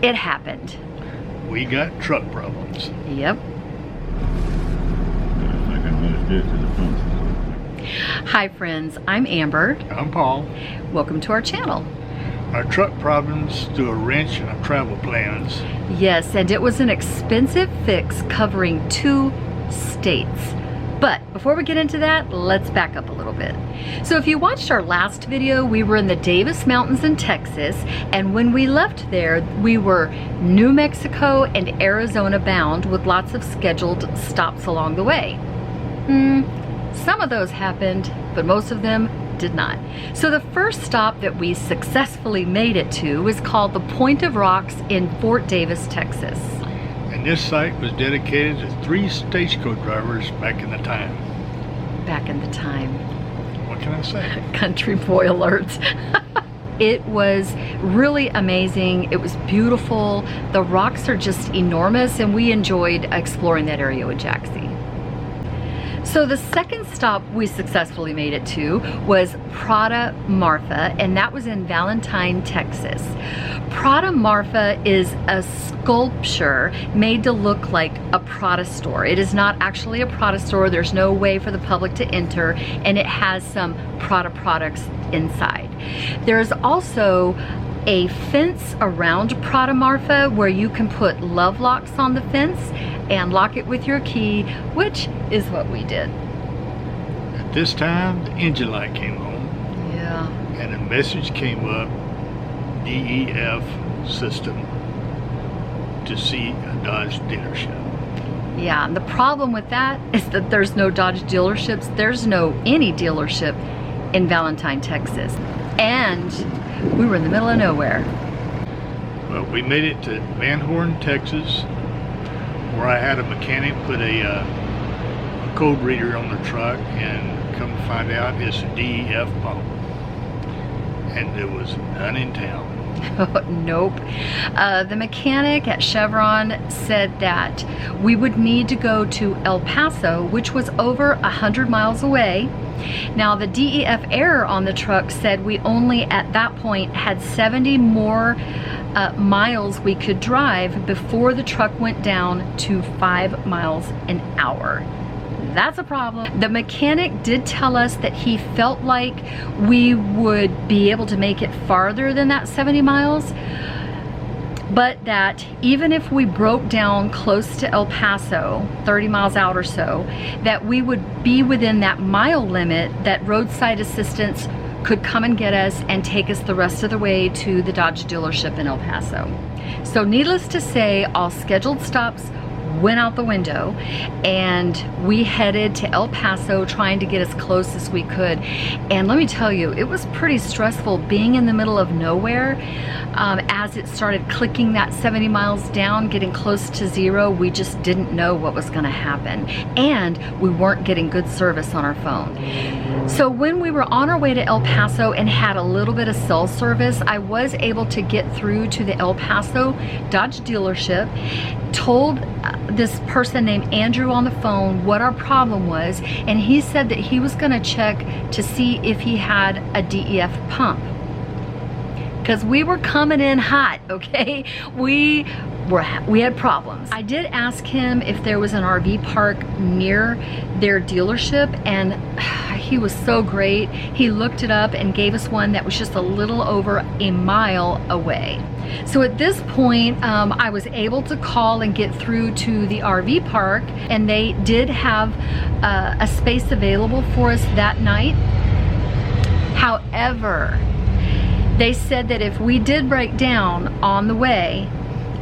It happened. We got truck problems. Yep. Like I moved it to the phone. Hi friends, I'm Amber. I'm Paul. Welcome to our channel. Our truck problems threw a wrench in our travel plans. Yes, and it was an expensive fix covering 2 states. But before we get into that, let's back up a little bit. So if you watched our last video, we were in the Davis Mountains in Texas, and when we left there, we were New Mexico and Arizona bound with lots of scheduled stops along the way. Some of those happened, but most of them did not. So the first stop that we successfully made it to was called the Point of Rocks in Fort Davis, Texas. And this site was dedicated to 3 stagecoach drivers back in the time. Back in the time. What can I say? Country boy alerts. It was really amazing. It was beautiful. The rocks are just enormous, and we enjoyed exploring that area with Jaxie. So the second stop we successfully made it to was Prada Marfa, and that was in Valentine, Texas. Prada Marfa is a sculpture made to look like a Prada store. It is not actually a Prada store. There's no way for the public to enter, and it has some Prada products inside. There's also a fence around Prada Marfa where you can put love locks on the fence and lock it with your key, which is what we did. At this time, the engine light came on. Yeah. And a message came up, DEF system, to see a Dodge dealership. Yeah, and the problem with that is that there's no Dodge dealerships. There's no any dealership in Valentine, Texas. And we were in the middle of nowhere. Well, we made it to Van Horn, Texas, where I had a mechanic put a code reader on the truck, and come to find out it's a DEF pump. And there was none in town. Nope. The mechanic at Chevron said that we would need to go to El Paso, which was over 100 miles away. Now the DEF error on the truck said we only at that point had 70 more miles we could drive before the truck went down to 5 miles an hour. That's a problem. The mechanic did tell us that he felt like we would be able to make it farther than that 70 miles, but that even if we broke down close to El Paso, 30 miles out or so, that we would be within that mile limit, that roadside assistance could come and get us and take us the rest of the way to the Dodge dealership in El Paso. So needless to say, all scheduled stops went out the window, and we headed to El Paso trying to get as close as we could. And let me tell you, it was pretty stressful being in the middle of nowhere. As it started clicking that 70 miles down, getting close to 0, we just didn't know what was going to happen, and we weren't getting good service on our phone. So when we were on our way to El Paso and had a little bit of cell service, I was able to get through to the El Paso Dodge dealership, told this person named Andrew on the phone what our problem was, and he said that he was going to check to see if he had a DEF pump, because we were coming in hot. Okay, we had problems. I did ask him if there was an RV park near their dealership, and he was so great. He looked it up and gave us one that was just a little over a mile away. So at this point, I was able to call and get through to the RV park, and they did have a space available for us that night. However, they said that if we did break down on the way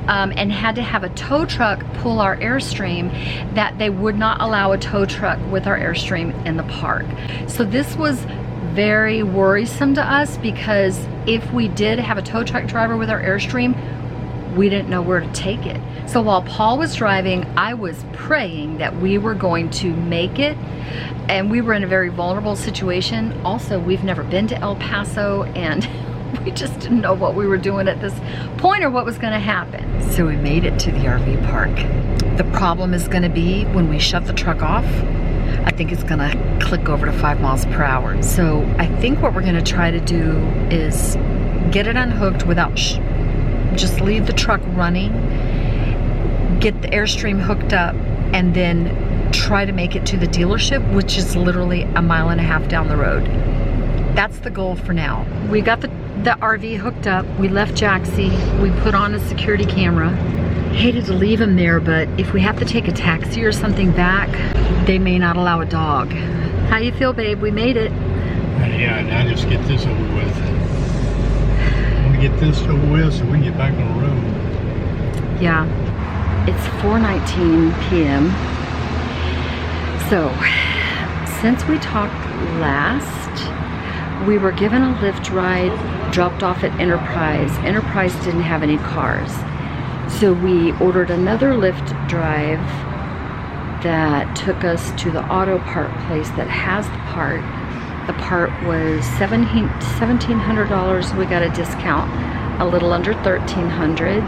and had to have a tow truck pull our Airstream, that they would not allow a tow truck with our Airstream in the park. So this was very worrisome to us, because if we did have a tow truck driver with our Airstream, we didn't know where to take it. So while Paul was driving, I was praying that we were going to make it, and we were in a very vulnerable situation. Also, we've never been to El Paso, and we just didn't know what we were doing at this point or what was going to happen. So we made it to the RV park. The problem is going to be when we shut the truck off, I think it's going to click over to 5 miles per hour. So I think what we're going to try to do is get it unhooked without just leave the truck running, get the Airstream hooked up, and then try to make it to the dealership, which is literally a mile and a half down the road. That's the goal for now. We got the RV hooked up. We left Jaxie. We put on a security camera. Hated to leave him there, but if we have to take a taxi or something back, they may not allow a dog. How you feel, babe? We made it. Yeah, now just get this over with. I want to get this over with so we can get back on the road. Yeah. It's 4:19 p.m. So, since we talked last, we were given a Lyft ride, dropped off at Enterprise. Enterprise didn't have any cars. So we ordered another Lyft drive that took us to the auto part place that has the part. The part was $1,700. We got a discount, a little under $1,300.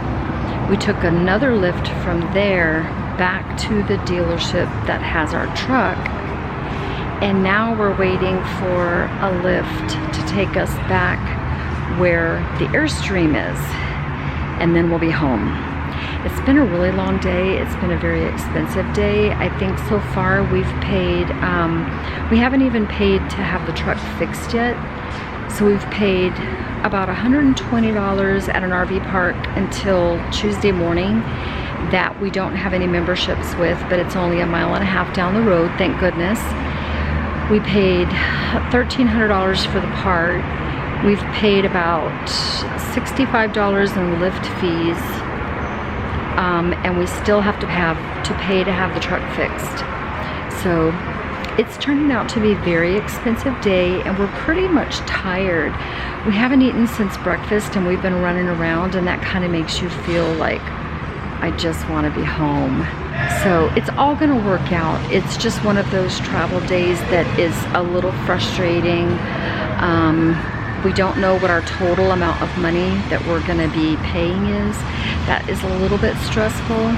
We took another Lyft from there back to the dealership that has our truck. And now we're waiting for a Lyft to take us back where the Airstream is. And then we'll be home. It's been a really long day. It's been a very expensive day. I think so far we've paid, we haven't even paid to have the truck fixed yet. So we've paid about $120 at an RV park until Tuesday morning that we don't have any memberships with, but it's only a mile and a half down the road, thank goodness. We paid $1,300 for the part. We've paid about $65 in Lyft fees. And we still have to pay to have the truck fixed. So it's turning out to be a very expensive day, and we're pretty much tired. We haven't eaten since breakfast, and we've been running around, and that kind of makes you feel like I just want to be home. So it's all going to work out. It's just one of those travel days that is a little frustrating. We don't know what our total amount of money that we're going to be paying is. That is a little bit stressful.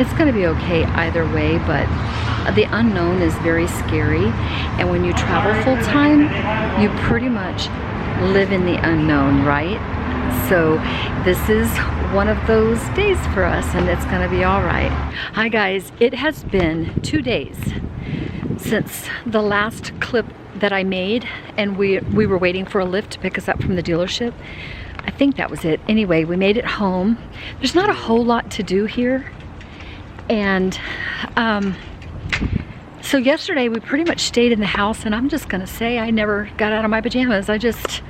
It's going to be okay either way, but the unknown is very scary. And when you travel full time, you pretty much live in the unknown, right? So this is one of those days for us, and it's going to be all right. Hi guys, it has been 2 days since the last clip that I made, and we were waiting for a Lyft to pick us up from the dealership. I think that was it. Anyway, we made it home. There's not a whole lot to do here. And so yesterday we pretty much stayed in the house, and I'm just gonna say I never got out of my pajamas. I just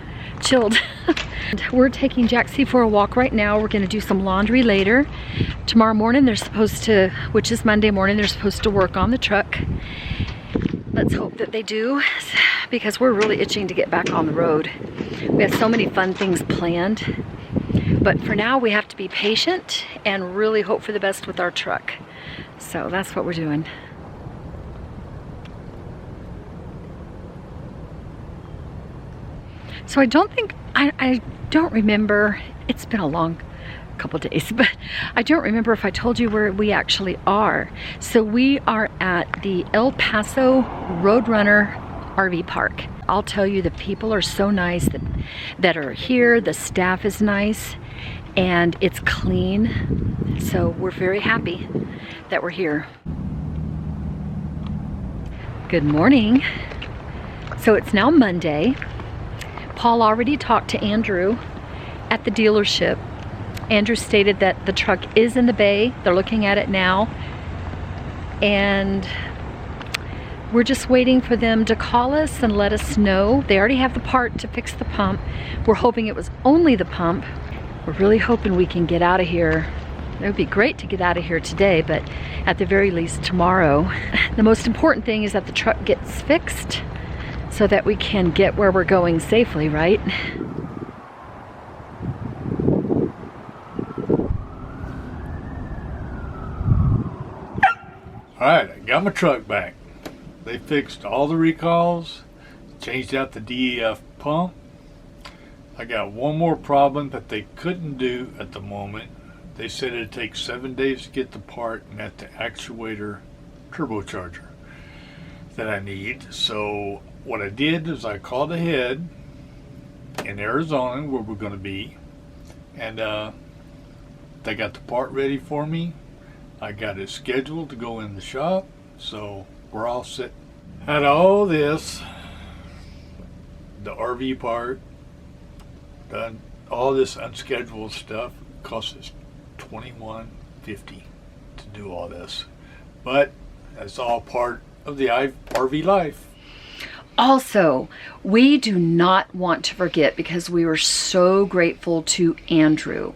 chilled. We're taking Jaxie for a walk right now. We're gonna do some laundry later. Tomorrow morning they're supposed to, which is Monday morning, they're supposed to work on the truck. Let's hope that they do, because we're really itching to get back on the road. We have so many fun things planned, but for now we have to be patient and really hope for the best with our truck. So that's what we're doing. So I don't think, I don't remember, it's been a long couple days, but I don't remember if I told you where we actually are. So we are at the El Paso Roadrunner RV Park. I'll tell you, the people are so nice that are here. The staff is nice and it's clean. So we're very happy that we're here. Good morning. So it's now Monday. Paul already talked to Andrew at the dealership. Andrew stated that the truck is in the bay. They're looking at it now. And we're just waiting for them to call us and let us know. They already have the part to fix the pump. We're hoping it was only the pump. We're really hoping we can get out of here. It would be great to get out of here today, but at the very least tomorrow. The most important thing is that the truck gets fixed so that we can get where we're going safely, right? Alright, I got my truck back. They fixed all the recalls, changed out the DEF pump. I got one more problem that they couldn't do at the moment. They said it'd take 7 days to get the part, and that's the actuator turbocharger that I need. So what I did is I called ahead in Arizona, where we're going to be, And they got the part ready for me. I got it scheduled to go in the shop, so we're all set. Out of all this, the RV part, done all this unscheduled stuff, cost us $21.50 to do all this. But that's all part of the RV life. Also, we do not want to forget, because we were so grateful to Andrew.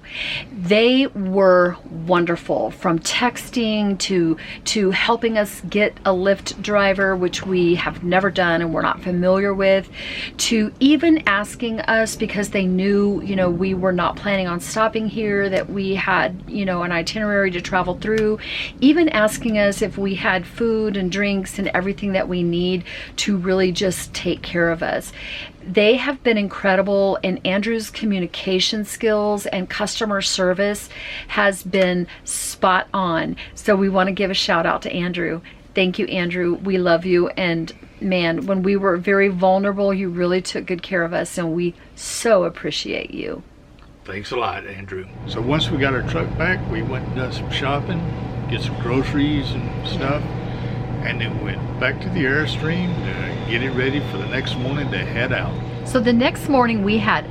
They were wonderful, from texting to helping us get a Lyft driver, which we have never done and we're not familiar with, to even asking us, because they knew, you know, we were not planning on stopping here, that we had, you know, an itinerary to travel through, even asking us if we had food and drinks and everything that we need to really just take care of us. They have been incredible, and Andrew's communication skills and customer service has been spot on. So we want to give a shout out to Andrew. Thank you, Andrew. We love you. And man, when we were very vulnerable, you really took good care of us, and we so appreciate you. Thanks a lot, Andrew. So once we got our truck back, we went and done some shopping, get some groceries and stuff, and then went back to the Airstream to get it ready for the next morning to head out. So the next morning we had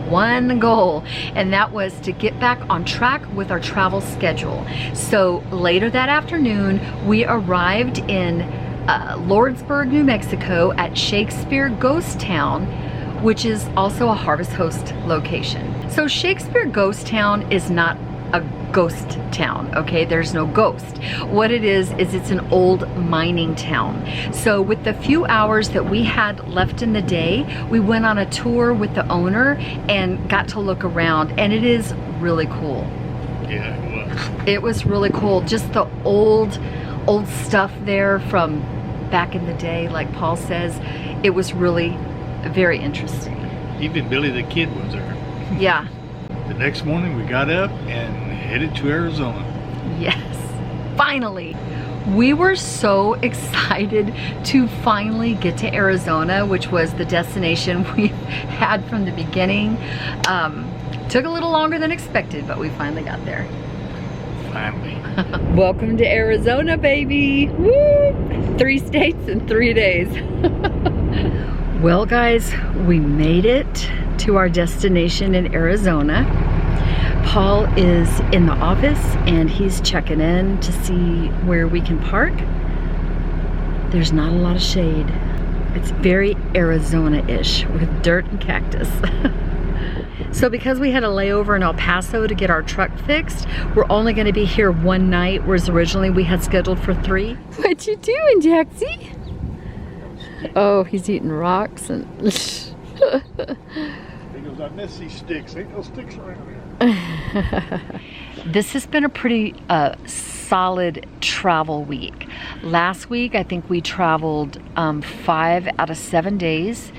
one goal, and that was to get back on track with our travel schedule. So later that afternoon, we arrived in Lordsburg, New Mexico at Shakespeare Ghost Town, which is also a Harvest Host location. So Shakespeare Ghost Town is not a ghost town, okay? There's no ghost. What it is it's an old mining town. So with the few hours that we had left in the day, we went on a tour with the owner and got to look around, and it is really cool. Yeah, it was. It was really cool. Just the old stuff there from back in the day, like Paul says. It was really very interesting. Even Billy the Kid was there. Yeah. The next morning we got up and headed to Arizona. Yes, finally. We were so excited to finally get to Arizona, which was the destination we had from the beginning. Took a little longer than expected, but we finally got there. Finally. Welcome to Arizona, baby. Woo! 3 states in 3 days. Well, guys, we made it to our destination in Arizona. Paul is in the office and he's checking in to see where we can park. There's not a lot of shade. It's very Arizona-ish with dirt and cactus. So because we had a layover in El Paso to get our truck fixed, we're only going to be here 1 night, whereas originally we had scheduled for 3. What you doing, Jaxie? Oh, he's eating rocks and... He goes, I miss these sticks. Ain't no sticks around here. This has been a pretty solid travel week. Last week, I think we traveled 5 out of 7 days.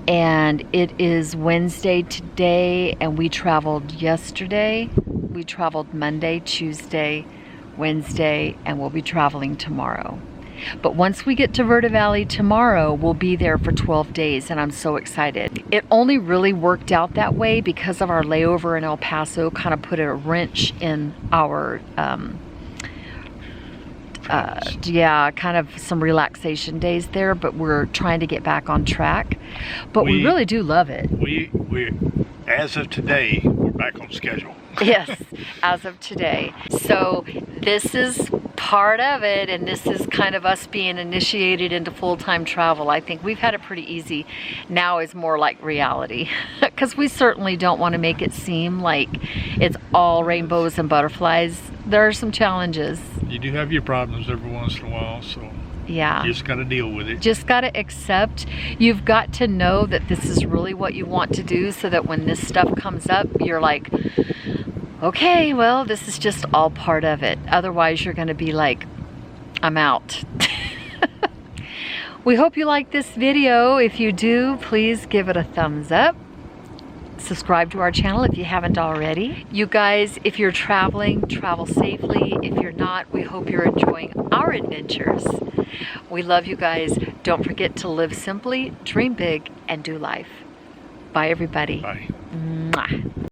And it is Wednesday today, and we traveled yesterday. We traveled Monday, Tuesday, Wednesday, and we'll be traveling tomorrow. But once we get to Verde Valley tomorrow, we'll be there for 12 days, and I'm so excited. It only really worked out that way because of our layover in El Paso kind of put a wrench in our, yeah, kind of some relaxation days there, but we're trying to get back on track. But we really do love it. We as of today, we're back on schedule. Yes, as of today. So this is part of it, and this is kind of us being initiated into full-time travel. I think we've had it pretty easy. Now is more like reality, because we certainly don't want to make it seem like it's all rainbows and butterflies. There are some challenges. You do have your problems every once in a while, so yeah, you just got to deal with it. Just got to accept. You've got to know that this is really what you want to do, so that when this stuff comes up, you're like, okay, well, this is just all part of it. Otherwise, you're going to be like, I'm out. We hope you like this video. If you do, please give it a thumbs up. Subscribe to our channel if you haven't already. You guys, if you're traveling, travel safely. If you're not, we hope you're enjoying our adventures. We love you guys. Don't forget to live simply, dream big, and do life. Bye, everybody. Bye. Mwah.